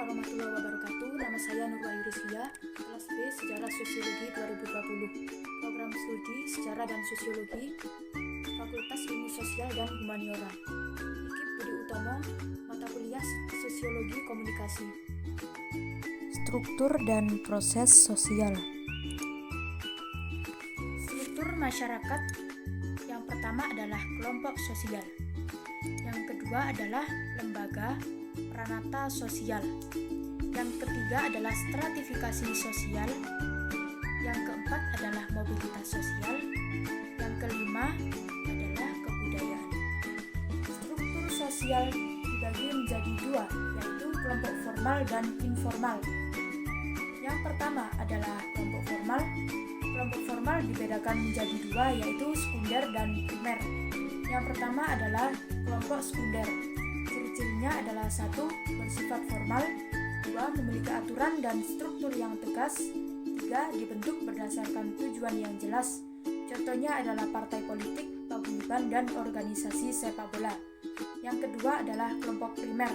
warahmatullahi wabarakatuh. Nama saya Nurwayu Rizlia, kelas B Sejarah Sosiologi 2020. Program studi Sejarah dan Sosiologi, Fakultas Ilmu Sosial dan Humaniora. Ikip Budi Utomo, mata kuliah Sosiologi Komunikasi. Struktur dan proses sosial. Struktur masyarakat yang pertama adalah kelompok sosial. Yang kedua adalah lembaga pranata sosial. Yang ketiga adalah stratifikasi sosial. Yang keempat adalah mobilitas sosial. Yang kelima adalah kebudayaan. Struktur sosial dibagi menjadi dua, yaitu kelompok formal dan informal. Yang pertama adalah kelompok formal. Kelompok formal dibedakan menjadi dua, yaitu sekunder dan primer. Yang pertama adalah kelompok sekunder. Ciri-cirinya adalah 1. Bersifat formal, 2. Memiliki aturan dan struktur yang tegas, 3. Dibentuk berdasarkan tujuan yang jelas. Contohnya adalah partai politik, paguyuban, dan organisasi sepak bola. Yang kedua adalah kelompok primer.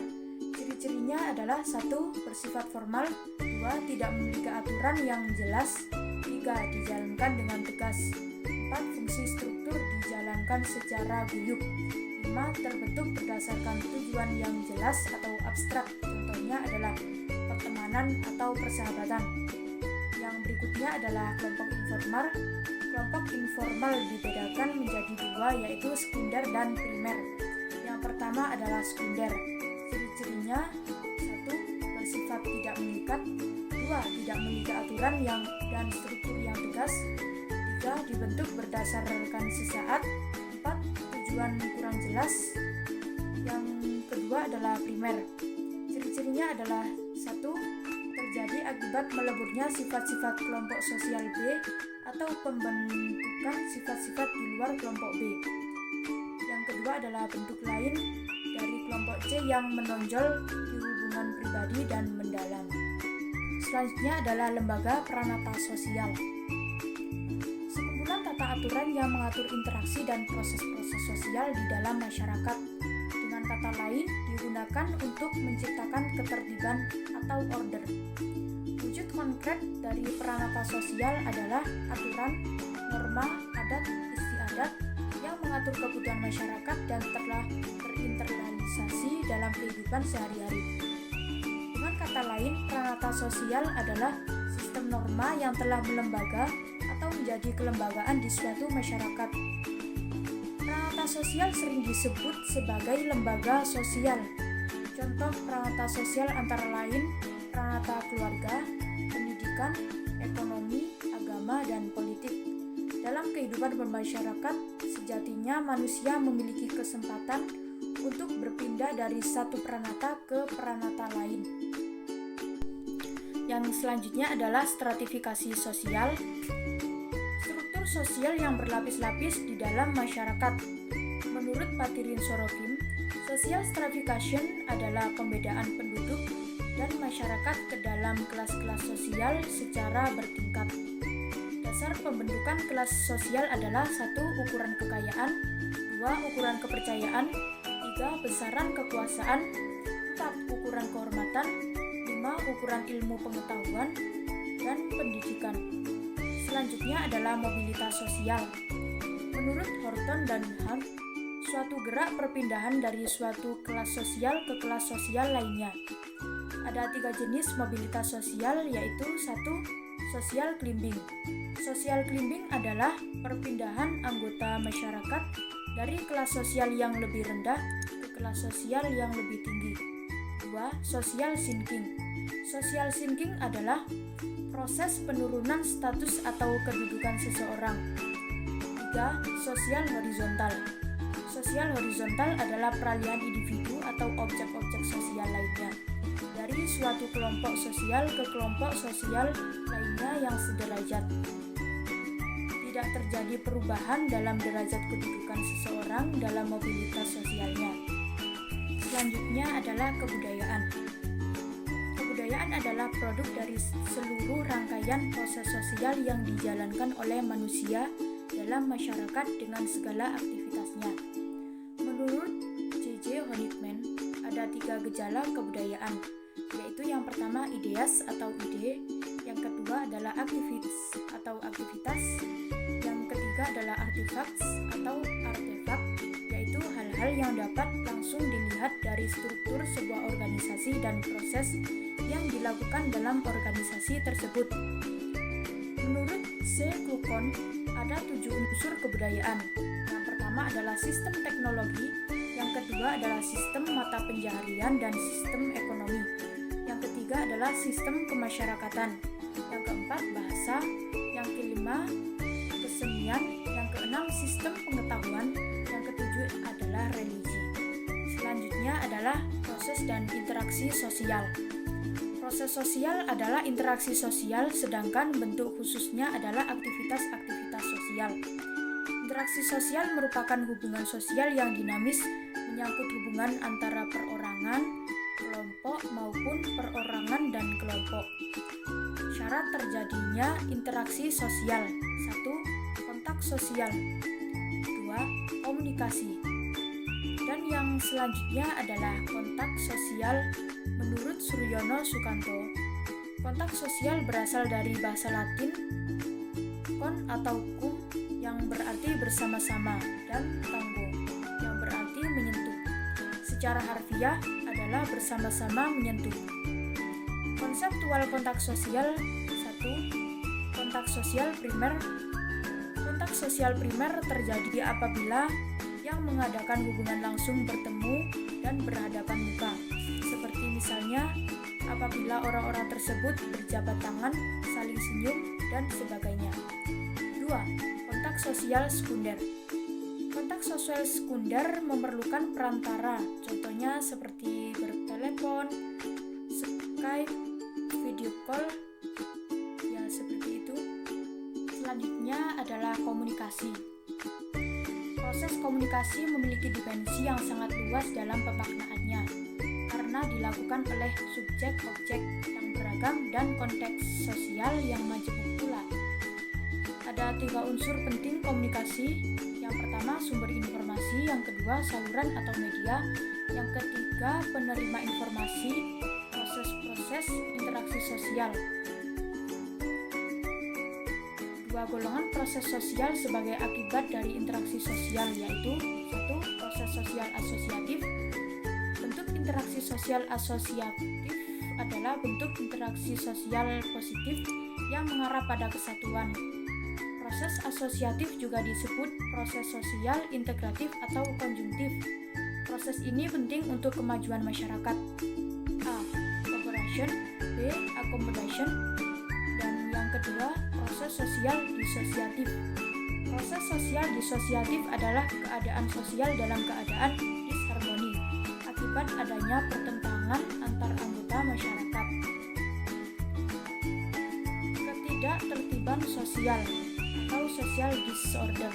Ciri-cirinya adalah 1. Bersifat formal, 2. Tidak memiliki aturan yang jelas, 3. Dijalankan dengan tegas, 4. Fungsi struktur dijalankan secara guyup, 5. Terbentuk berdasarkan tujuan yang jelas atau abstrak. Contohnya adalah pertemanan atau persahabatan. Yang berikutnya adalah kelompok informal. Kelompok informal dibedakan menjadi dua, yaitu sekunder dan primer. Yang pertama adalah sekunder. Ciri-cirinya 1. Bersifat tidak mengikat, 2. Tidak memiliki aturan dan struktur yang tegas, 3. Dibentuk berdasarkan sesaat, 4. Tujuan kurang jelas. Yang kedua adalah primer. Ciri-cirinya adalah 1. Terjadi akibat meleburnya sifat-sifat kelompok sosial B atau pembentukan sifat-sifat di luar kelompok B. Yang kedua adalah bentuk lain dari kelompok C yang menonjol di hubungan pribadi dan mendalam. Selanjutnya adalah lembaga pranata sosial. Sekumpulan tata aturan yang mengatur interaksi dan proses-proses sosial di dalam masyarakat. Dengan kata lain, digunakan untuk menciptakan ketertiban atau order. Wujud konkret dari pranata sosial adalah aturan, norma, adat, istiadat yang mengatur kebutuhan masyarakat dan telah terinternalisasi dalam kehidupan sehari-hari. Dengan kata lain, pranata sosial adalah sistem norma yang telah melembaga atau menjadi kelembagaan di suatu masyarakat. Pranata sosial sering disebut sebagai lembaga sosial. Contoh pranata sosial antara lain pranata keluarga, pendidikan, ekonomi, agama, dan politik. Dalam kehidupan bermasyarakat, sejatinya manusia memiliki kesempatan untuk berpindah dari satu pranata ke pranata lain. Yang selanjutnya adalah stratifikasi sosial. Struktur sosial yang berlapis-lapis di dalam masyarakat. Menurut Patirin Sorokin, social stratification adalah pembedaan penduduk dan masyarakat ke dalam kelas-kelas sosial secara bertingkat. Dasar pembentukan kelas sosial adalah 1. Ukuran kekayaan, 2. Ukuran kepercayaan, 3. Besaran kekuasaan, 4. Ukuran kehormatan, 5. Ukuran ilmu pengetahuan dan pendidikan. Selanjutnya adalah mobilitas sosial. Menurut Horton dan Hart, suatu gerak perpindahan dari suatu kelas sosial ke kelas sosial lainnya. Ada 3 jenis mobilitas sosial, yaitu 1. Social climbing. Social climbing adalah perpindahan anggota masyarakat dari kelas sosial yang lebih rendah ke kelas sosial yang lebih tinggi. 2. Social sinking. Social sinking adalah proses penurunan status atau kedudukan seseorang. 3. Social horizontal. Social horizontal adalah peralihan individu atau objek-objek sosial lainnya dari suatu kelompok sosial ke kelompok sosial lainnya yang sederajat. Tidak terjadi perubahan dalam derajat kedudukan seseorang dalam mobilitas sosialnya. Selanjutnya adalah kebudayaan. Kebudayaan adalah produk dari seluruh rangkaian proses sosial yang dijalankan oleh manusia dalam masyarakat dengan segala aktivitasnya. Menurut J.J. Honigman, ada 3 gejala kebudayaan, yaitu yang yang pertama ideas atau ide, yang kedua adalah activities atau aktivitas, yang ketiga adalah artifacts atau artefak, yaitu hal-hal yang dapat langsung dilihat dari struktur sebuah organisasi dan proses yang dilakukan dalam organisasi tersebut. Menurut C. Crukon, ada 7 unsur kebudayaan. Yang pertama adalah sistem teknologi, yang kedua adalah sistem mata pencaharian dan sistem ekonomi, yang ketiga adalah sistem kemasyarakatan, yang keempat bahasa, yang kelima kesenian, yang keenam sistem pengetahuan, yang ketujuh adalah religi. Selanjutnya adalah proses dan interaksi sosial. Proses sosial adalah interaksi sosial, sedangkan bentuk khususnya adalah aktivitas-aktivitas sosial. Interaksi sosial merupakan hubungan sosial yang dinamis, menyangkut hubungan antara perorangan, kelompok maupun perorangan dan kelompok. Syarat terjadinya interaksi sosial: 1. Kontak sosial, 2. Komunikasi. Dan yang selanjutnya adalah kontak sosial. Menurut Suryono Sukanto, kontak sosial berasal dari bahasa Latin kon atau cum yang berarti bersama-sama dan tango yang berarti menyentuh. Secara harfiah adalah bersama-sama menyentuh. Konseptual kontak sosial: 1. Kontak sosial primer. Kontak sosial primer terjadi apabila yang mengadakan hubungan langsung bertemu dan berhadapan muka, seperti misalnya apabila orang-orang tersebut berjabat tangan, saling senyum, dan sebagainya. 2. Kontak sosial sekunder. Kontak sosial sekunder memerlukan perantara, contohnya seperti bertelepon, Skype, video call, ya seperti itu. Selanjutnya adalah komunikasi. Proses komunikasi memiliki dimensi yang sangat luas dalam pemaknaannya, karena dilakukan oleh subjek-objek yang beragam dan konteks sosial yang majemuk pula. Ada 3 unsur penting komunikasi. Yang pertama sumber informasi, yang kedua saluran atau media, yang ketiga penerima informasi, proses-proses interaksi sosial. 2 golongan proses sosial sebagai akibat dari interaksi sosial, yaitu 1. Proses sosial asosiatif. Bentuk interaksi sosial asosiatif adalah bentuk interaksi sosial positif yang mengarah pada kesatuan. Proses asosiatif juga disebut proses sosial integratif atau konjungtif. Proses ini penting untuk kemajuan masyarakat. A. Cooperation, B. Accommodation, dan yang kedua proses sosial disosiatif. Proses sosial disosiatif adalah keadaan sosial dalam keadaan disharmoni akibat adanya pertentangan antar anggota masyarakat. Ketidaktertiban sosial atau social disorder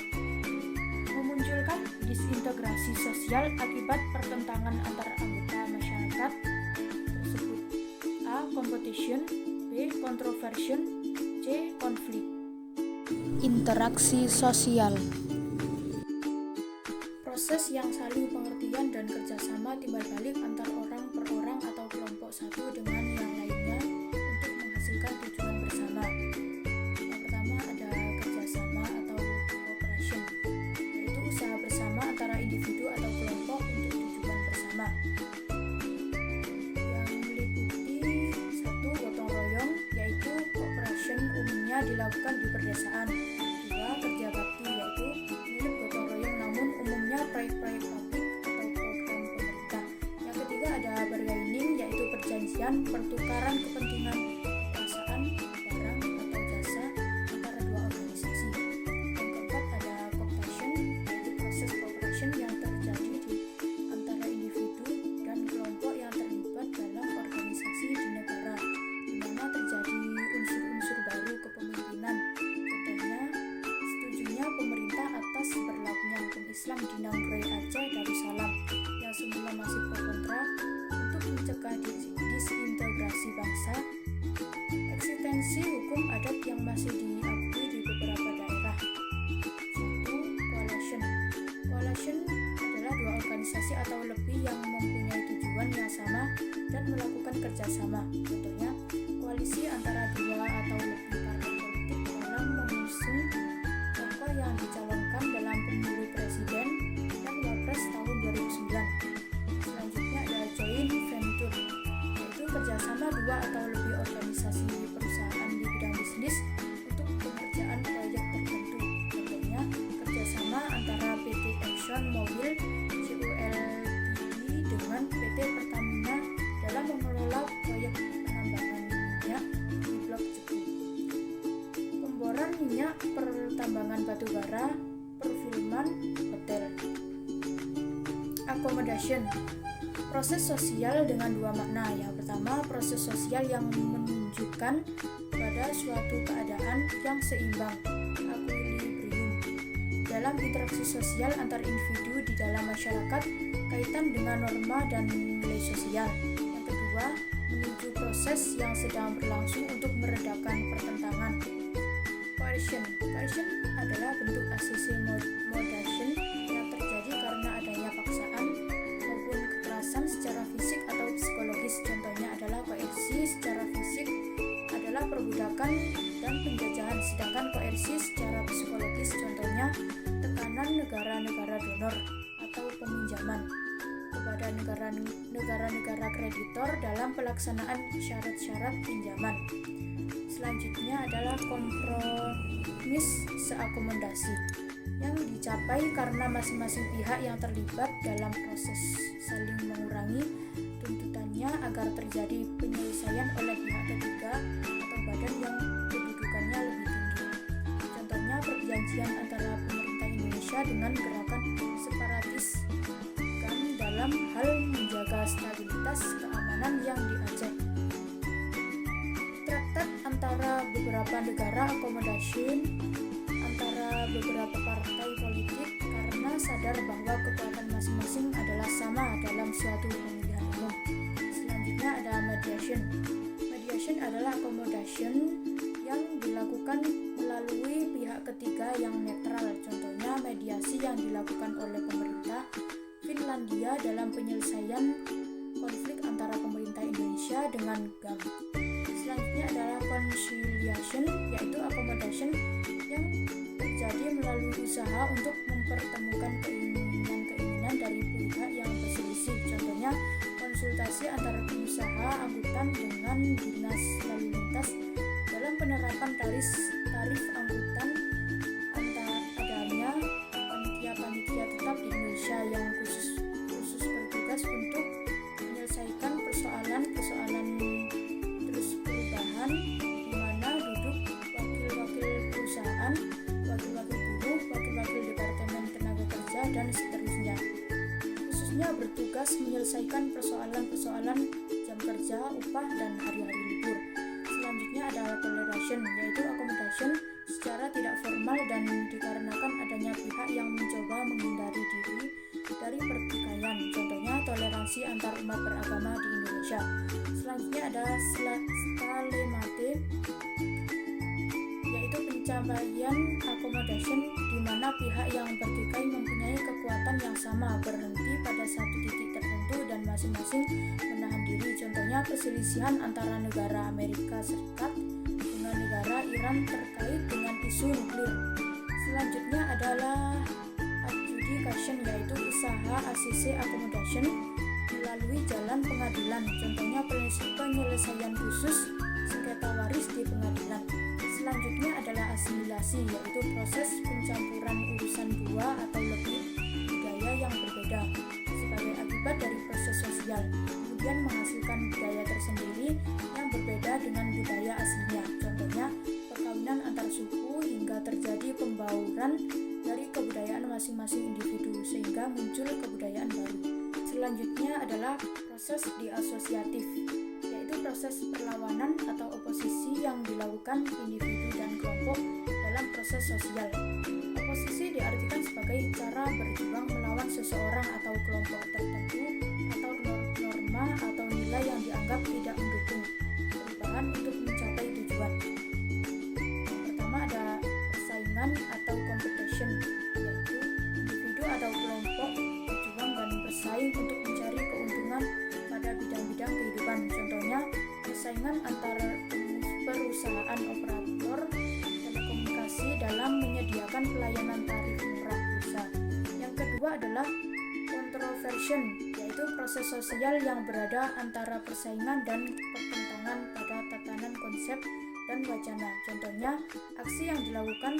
memunculkan disintegrasi sosial akibat pertentangan antar anggota masyarakat tersebut. A. Competition, B. Controversion, C. Konflik. Interaksi sosial. Proses yang saling pengertian dan kerjasama timbal balik antar orang per orang atau kelompok satu dengan yang lainnya untuk menghasilkan tujuan bersama. Yang pertama ada kerjasama atau cooperation, yaitu usaha bersama antara individu atau kelompok untuk tujuan bersama. Dilakukan di perdesaan. 2. Kerja bakti, yaitu mirip gotong royong namun umumnya proyek-proyek publik atau program pemerintah. Yang ketiga ada bargaining, yaitu perjanjian pertukaran kepentingan kekuasaan, barang atau jasa antara 2 organisasi. Yang keempat ada cooptation, yaitu proses cooperation yang terjadi di antara individu dan kelompok yang terlibat dalam organisasi di negara, di mana terjadi unsur-unsur baru kepemimpinan. Contohnya, setujunya pemerintah atas berlakunya hukum Islam di Nanggroe Aceh Darussalam yang semula masih pro kontra untuk mencegah disintegrasi bangsa. Eksistensi hukum adat yang masih diakui di beberapa daerah. 1. Coalition. Coalition adalah 2 organisasi atau lebih yang mempunyai tujuan yang sama dan melakukan kerjasama. Contohnya, koalisi antara dua atau lebih partai politik dalam mengusung tokoh yang dicalonkan dalam pemilu presiden dan wapres tahun 2009. Selanjutnya ada joint venture, yaitu kerjasama dua atau lebih organisasi perusahaan di bidang bisnis untuk pengerjaan proyek tertentu. Contohnya, kerjasama antara PT Exxon Mobil GULTD dengan PT Pertamina dalam mengelola proyek penambangan minyak di Blok Cepu. Pemboran minyak, pertambangan batubara, perfilman, hotel. Accommodation, proses sosial dengan dua makna. Yang pertama, proses sosial yang menunjukkan pada suatu keadaan yang seimbang, equilibrium, dalam interaksi sosial antar individu di dalam masyarakat, kaitan dengan norma dan nilai sosial. Yang kedua, menuju proses yang sedang berlangsung untuk meredakan pertentangan. Coercion adalah bentuk accommodation yang terjadi karena adanya paksaan maupun kekerasan secara fisik atau psikologis. Contohnya adalah koersi secara fisik adalah perbudakan dan penjajahan, sedangkan koersi secara psikologis contohnya tekanan negara-negara donor atau peminjaman kepada negara-negara kreditor dalam pelaksanaan syarat-syarat pinjaman. Selanjutnya adalah kompromis seakomodasi yang dicapai karena masing-masing pihak yang terlibat dalam proses saling mengurangi tuntutannya agar terjadi penyelesaian oleh pihak ketiga atau badan yang kedudukannya lebih tinggi. Contohnya perjanjian antara pemerintah Indonesia dengan gerakan separatis dalam hal menjaga stabilitas keamanan yang di Aceh. Traktat antara beberapa negara, accommodation antara beberapa partai politik karena sadar bahwa kekuatan masing-masing adalah sama dalam suatu pemilihan umum. Selanjutnya ada mediation. Mediation adalah accommodation yang dilakukan melalui pihak ketiga yang netral. Contohnya mediasi yang dilakukan oleh pemerintah Finlandia dalam penyelesaian konflik antara pemerintah Indonesia dengan GAM. Selanjutnya adalah conciliation, yaitu accommodation yang terjadi melalui usaha untuk mempertemukan keinginan-keinginan dari pihak yang berselisih. Contohnya konsultasi antara pengusaha angkutan dengan dinas lalu lintas dalam penerapan tarif angkutan, adanya panitia tetap di Indonesia yang khusus bertugas untuk menyelesaikan persoalan terus perubahan, di mana duduk wakil-wakil perusahaan, wakil-wakil buruh, wakil-wakil departemen tenaga kerja, dan seterusnya. Khususnya bertugas menyelesaikan persoalan jam kerja, upah, dan hari-hari libur. Selanjutnya ada toleration, yaitu accommodation secara tidak formal dan dikarenakan adanya pihak yang mencoba menghindari diri dari pertikaian. Contohnya toleransi antar umat beragama di Indonesia. Selanjutnya ada stalemate, yaitu pencapaian accommodation di mana pihak yang bertikai mempunyai kekuatan yang sama berhenti pada satu titik tertentu dan masing-masing menahan diri. Contohnya perselisihan antara negara Amerika Serikat dengan negara Iran terkait dengan isu nuklir. Selanjutnya adalah adjudication, yaitu usaha ACC accommodation melalui jalan pengadilan. Contohnya penyelesaian khusus sengketa waris di pengadilan. Selanjutnya adalah asimilasi, yaitu proses pencampuran urusan dua atau lebih budaya yang berbeda sebagai akibat dari proses sosial, kemudian menghasilkan budaya tersendiri yang berbeda dengan budaya aslinya. Contohnya perkawinan antar suku hingga terjadi pembauran dari kebudayaan masing-masing individu sehingga muncul kebudayaan baru. Selanjutnya adalah proses diasosiatif, yaitu proses perlawanan atau oposisi yang dilakukan individu dan kelompok dalam proses sosial. Oposisi diartikan sebagai cara berjuang melawan seseorang atau kelompok tertentu atau norma atau nilai yang dianggap tidak mendukung perubahan untuk mencapai tujuan. Yang pertama ada persaingan atau competition, yaitu individu atau kelompok berjuang dan bersaing untuk mencari keuntungan pada bidang-bidang kehidupan. Contohnya persaingan antara perusahaan operator telekomunikasi dalam menyediakan pelayanan tarif murah pulsa. Yang kedua adalah controversion, yaitu proses sosial yang berada antara persaingan dan pertentangan pada tatanan konsep dan wacana. Contohnya, aksi yang dilakukan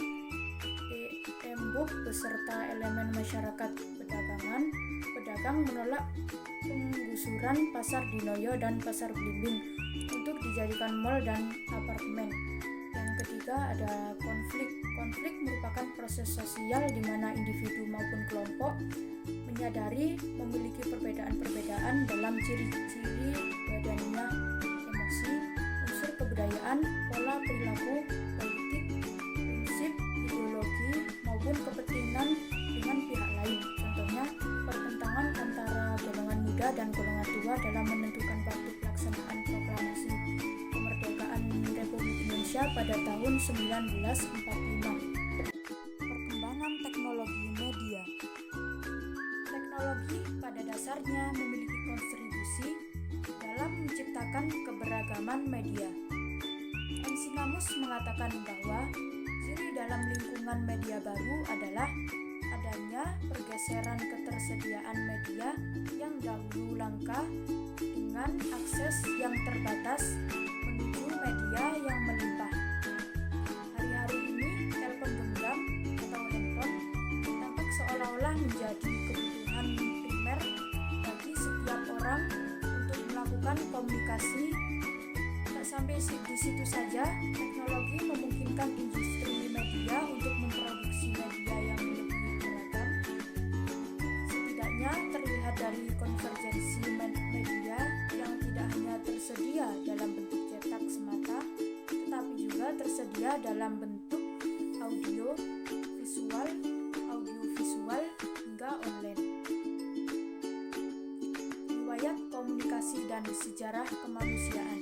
Embuk beserta elemen masyarakat pedagangan. Pedagang menolak penggusuran Pasar Dinoyo dan Pasar Blimbing untuk dijadikan mal dan apartemen. Yang ketiga ada konflik. Konflik merupakan proses sosial di mana individu maupun kelompok menyadari memiliki perbedaan-perbedaan dalam ciri-ciri badannya, emosi, unsur kebudayaan, pola perilaku, politik, prinsip, ideologi, maupun kepentingan dengan pihak lain. Contohnya, pertentangan antara golongan muda dan golongan tua dalam menentukan waktu pelaksanaan proklamasi kemerdekaan Republik Indonesia pada tahun 1945. Perkembangan teknologi media. Teknologi pada dasarnya memiliki kontribusi dalam menciptakan keberagaman media. Ensinamus mengatakan bahwa ciri dalam lingkungan media baru adalah adanya pergeseran ketersediaan media yang dahulu langka dengan akses yang terbatas menuju media yang melimpah. Hari-hari ini telepon genggam atau handphone tampak seolah-olah menjadi kebutuhan primer bagi setiap orang untuk melakukan komunikasi. Tak sampai di situ saja, teknologi memungkinkan industri media untuk memproduksi media yang lebih beragam. Setidaknya terlihat dari konvergensi media yang tidak hanya tersedia dalam bentuk cetak semata, tetapi juga tersedia dalam bentuk audiovisual hingga online. Riwayat komunikasi dan sejarah kemanusiaan.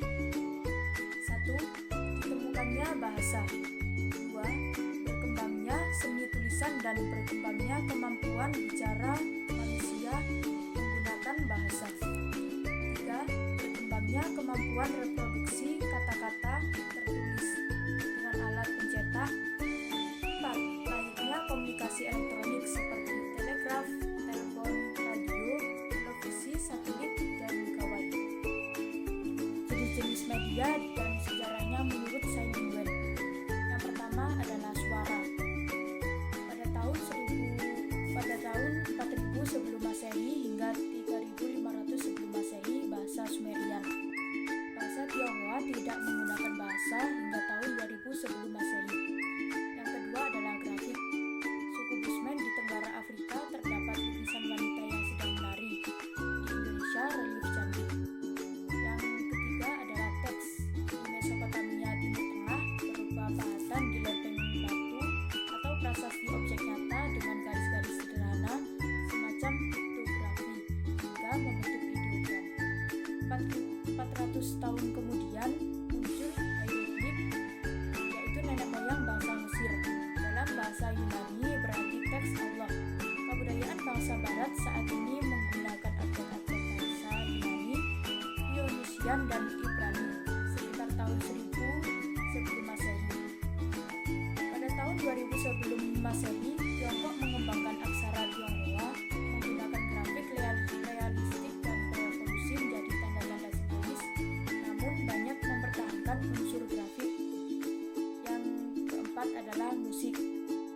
1. Ditemukannya bahasa. 2. Berkembangnya seni tulisan dan berkembangnya kemampuan bicara manusia menggunakan bahasa. 3. Berkembangnya kemampuan reproduksi kata-kata tertulis dengan alat pencetak. 4. Lahirnya komunikasi elektronik seperti telegraf, telepon, radio, televisi, satelit, dan gawai. Jenis-jenis media dan sejarahnya menurut Saint-Beuve. Yang pertama adalah suara. Pada tahun 4000 sebelum Masehi hingga 3500 sebelum Masehi, bahasa Sumerian. Bahasa Tionghoa tidak menggunakan bahasa hingga tahun 2000 sebelum Masehi. Yang kedua adalah grafik. Suku Bushmen di Tenggara Afrika terdapat lukisan wanita yang sedang menari. Di Indonesia, relief cantik. Yang ketiga adalah teks. Di Mesopotamia Timur Tengah berupa pahatan di lempeng batu atau prasasti objek nyata dengan garis-garis sederhana semacam piktografi hingga membentuk ideogram. 400 tahun kemudian muncul hieroglif, yaitu nenek moyang bangsa Mesir. Dalam bahasa Yunani berarti teks Allah. Kebudayaan bangsa Barat saat ini menggunakan abjad-abjad bahasa Yunani, Phoenician, dan Ibrani sekitar tahun 1000 sebelum Masehi. Pada tahun 2000 sebelum Masehi, Tiongkok mengembangkan aksara Tionghoa menggunakan grafik realistik dan berevolusi menjadi tanda-tanda simbolis, namun banyak mempertahankan unsur grafik. Yang keempat adalah musik.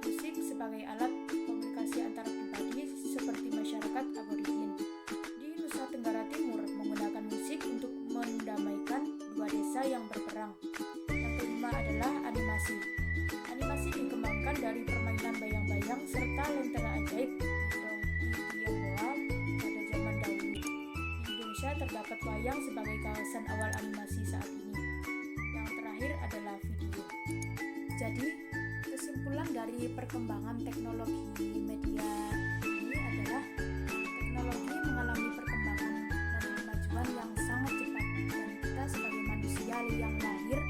Musik sebagai alat komunikasi antar pribadi seperti masyarakat aborigin. Di Nusa Tenggara Timur menggunakan musik untuk mendamaikan dua desa yang berperang. Yang kelima adalah animasi. Animasi dikembangkan dari permainan bayang-bayang serta lentera ajaib di Tionghoa pada zaman dahulu. Di Indonesia terdapat wayang sebagai kawasan awal animasi saat ini. Yang terakhir adalah video. Jadi, kesimpulan dari perkembangan teknologi media ini adalah teknologi mengalami perkembangan dan kemajuan yang sangat cepat, dan kita sebagai manusia yang lahir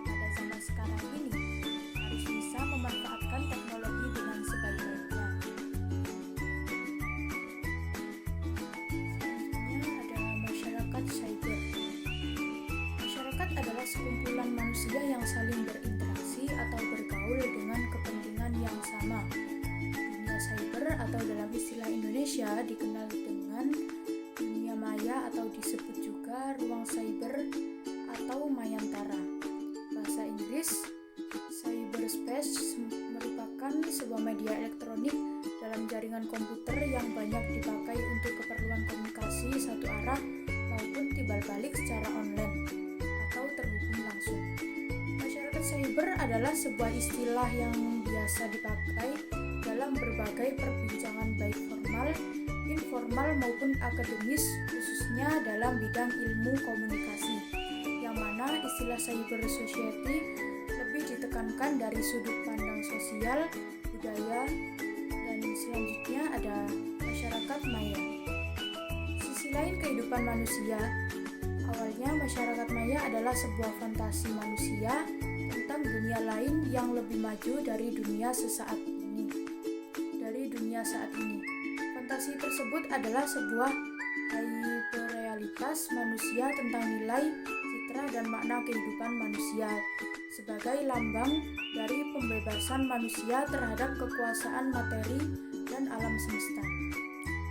pada zaman sekarang ini harus bisa memanfaatkan teknologi dengan sebaik-baiknya. Selanjutnya ada masyarakat cyber. Masyarakat adalah sekumpulan manusia yang saling berinteraksi atau bergaul dengan kepentingan yang sama. Dunia cyber atau dalam istilah Indonesia dikenal dengan dunia maya atau disebut juga ruang cyber atau mayantara. Bahasa Inggris, cyberspace merupakan sebuah media elektronik dalam jaringan komputer yang banyak dipakai untuk keperluan komunikasi satu arah maupun timbal balik secara online atau terhubung langsung. Masyarakat cyber adalah sebuah istilah yang biasa dipakai dalam berbagai perbincangan baik formal, informal maupun akademis, khususnya dalam bidang ilmu komunikasi, yang mana istilah cyber society lebih ditekankan dari sudut pandang sosial, budaya, dan selanjutnya ada masyarakat maya. Sisi lain kehidupan manusia, awalnya masyarakat maya adalah sebuah fantasi manusia tentang dunia lain yang lebih maju dari dunia saat ini. Fantasi tersebut adalah sebuah hiperrealitas manusia tentang nilai, citra, dan makna kehidupan manusia sebagai lambang dari pembebasan manusia terhadap kekuasaan materi dan alam semesta.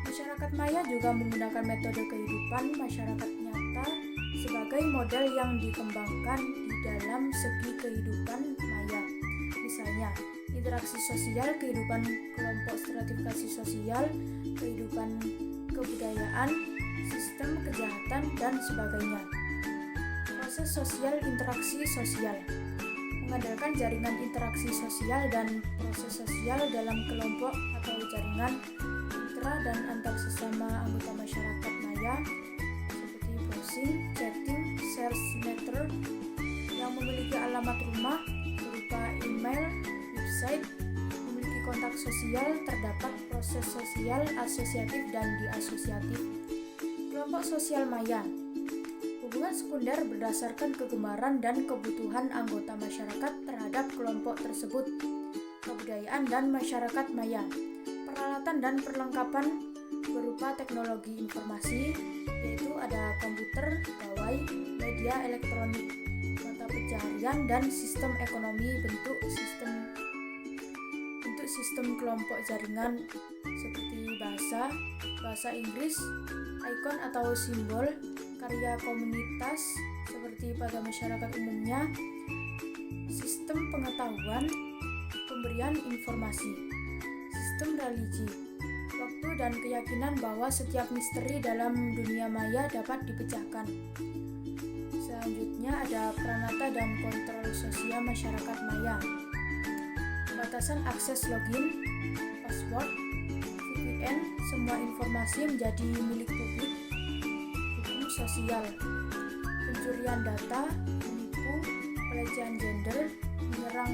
Masyarakat maya juga menggunakan metode kehidupan masyarakat nyata sebagai model yang dikembangkan di dalam segi kehidupan maya. Misalnya, interaksi sosial, kehidupan kelompok, stratifikasi sosial, kehidupan kebudayaan, sistem kejahatan, dan sebagainya. Proses sosial, interaksi sosial mengandalkan jaringan interaksi sosial dan proses sosial dalam kelompok atau jaringan intra dan antar sesama anggota masyarakat maya seperti browsing, chatting, search network yang memiliki alamat rumah berupa email, website, memiliki kontak sosial, terdapat proses sosial asosiatif dan diasosiatif. Kelompok sosial maya, hubungan sekunder berdasarkan kegemaran dan kebutuhan anggota masyarakat terhadap kelompok tersebut. Kebudayaan dan masyarakat maya, peralatan dan perlengkapan berupa teknologi informasi, yaitu ada komputer, gawai, media elektronik, mata pencaharian, dan sistem ekonomi bentuk sistem kelompok jaringan seperti bahasa Inggris, ikon atau simbol, karya komunitas seperti pada masyarakat umumnya, sistem pengetahuan, pemberian informasi, sistem religi, waktu dan keyakinan bahwa setiap misteri dalam dunia maya dapat dipecahkan. Selanjutnya ada pranata dan kontrol sosial masyarakat maya. Batasan akses login, password, VPN, semua informasi menjadi milik publik. Hukum sosial, pencurian data, menipu, pelecehan gender, menyerang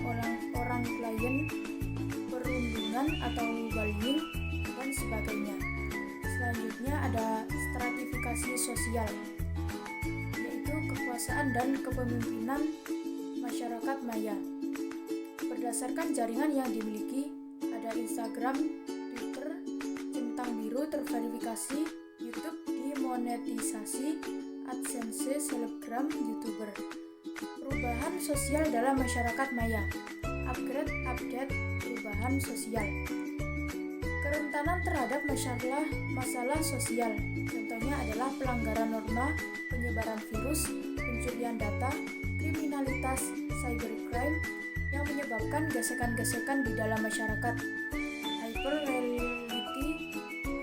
orang klien, perundungan atau bullying, dan sebagainya. Selanjutnya ada stratifikasi sosial, yaitu kekuasaan dan kepemimpinan masyarakat maya. Berdasarkan jaringan yang dimiliki, ada Instagram, Twitter, centang biru terverifikasi, YouTube dimonetisasi, AdSense, selebgram, YouTuber. Perubahan sosial dalam masyarakat maya, update, perubahan sosial. Kerentanan terhadap masalah sosial, contohnya adalah pelanggaran norma, penyebaran virus, pencurian data, kriminalitas, cybercrime, yang menyebabkan gesekan-gesekan di dalam masyarakat. Hyperreality,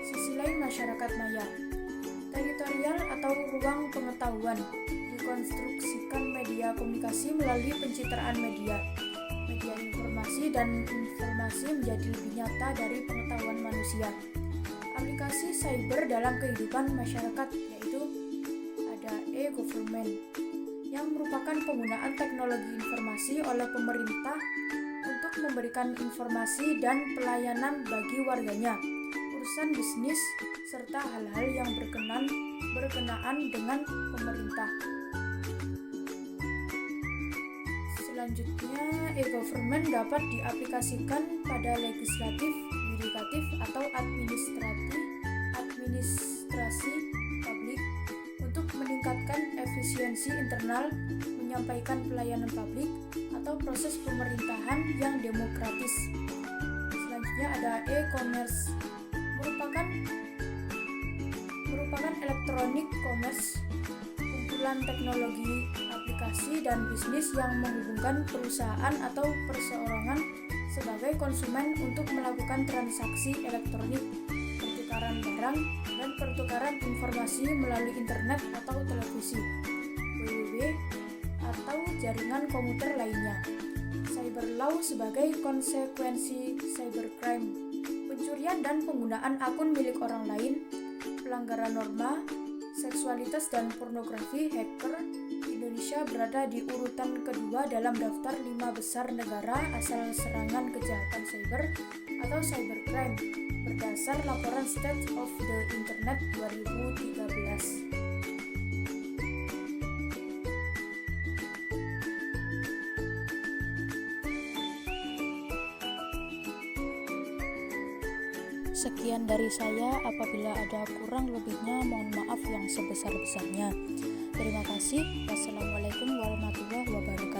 sisi lain masyarakat maya. Teritorial atau ruang pengetahuan, dikonstruksikan media komunikasi melalui pencitraan media informasi dan informasi menjadi lebih nyata dari pengetahuan manusia. Aplikasi cyber dalam kehidupan masyarakat, yaitu ada e-government, yang merupakan penggunaan teknologi informasi oleh pemerintah untuk memberikan informasi dan pelayanan bagi warganya, urusan bisnis, serta hal-hal yang berkenaan dengan pemerintah. Selanjutnya, e-government dapat diaplikasikan pada legislatif, yudikatif, atau administrasi publik untuk meningkatkan meningkatkan efisiensi internal, menyampaikan pelayanan publik, atau proses pemerintahan yang demokratis. Selanjutnya ada e-commerce, merupakan electronic commerce, kumpulan teknologi, aplikasi, dan bisnis yang menghubungkan perusahaan atau perseorangan sebagai konsumen untuk melakukan transaksi elektronik, pertukaran barang, dan pertukaran informasi melalui internet atau televisi, www, atau jaringan komuter lainnya. Cyberlaw sebagai konsekuensi cybercrime, pencurian dan penggunaan akun milik orang lain, pelanggaran norma, seksualitas dan pornografi hacker. Indonesia berada di urutan kedua dalam daftar 5 besar negara asal serangan kejahatan cyber atau cybercrime berdasar laporan State of the Internet 2013. Sekian dari saya, apabila ada kurang lebihnya mohon maaf yang sebesar-besarnya. Terima kasih. Wassalamualaikum warahmatullahi wabarakatuh.